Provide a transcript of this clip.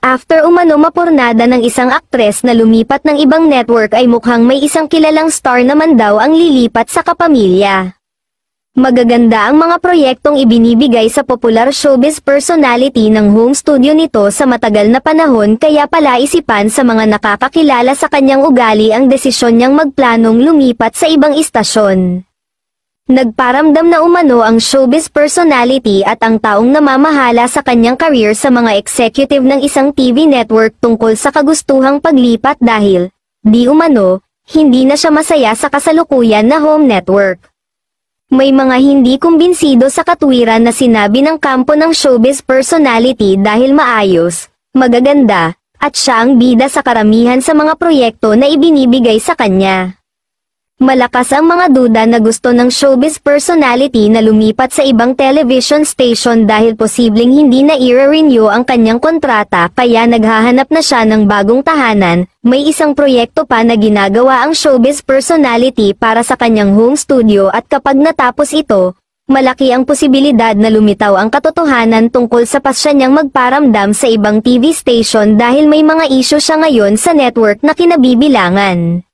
After umano mapurnada ng isang aktres na lumipat ng ibang network ay mukhang may isang kilalang star naman daw ang lilipat sa kapamilya. Magaganda ang mga proyektong ibinibigay sa popular showbiz personality ng home studio nito sa matagal na panahon kaya palaisipan sa mga nakakakilala sa kanyang ugali ang desisyon niyang magplanong lumipat sa ibang istasyon. Nagparamdam na umano ang showbiz personality at ang taong namamahala sa kanyang career sa mga executive ng isang TV network tungkol sa kagustuhang paglipat dahil, di umano, hindi na siya masaya sa kasalukuyan na home network. May mga hindi kumbinsido sa katwiran na sinabi ng kampo ng showbiz personality dahil maayos, magaganda, at siya ang bida sa karamihan sa mga proyekto na ibinibigay sa kanya. Malakas ang mga duda na gusto ng showbiz personality na lumipat sa ibang television station dahil posibleng hindi na i-renew ang kanyang kontrata kaya naghahanap na siya ng bagong tahanan. May isang proyekto pa na ginagawa ang showbiz personality para sa kanyang home studio at kapag natapos ito, malaki ang posibilidad na lumitaw ang katotohanan tungkol sa pasya niyang magparamdam sa ibang TV station dahil may mga issue siya ngayon sa network na kinabibilangan.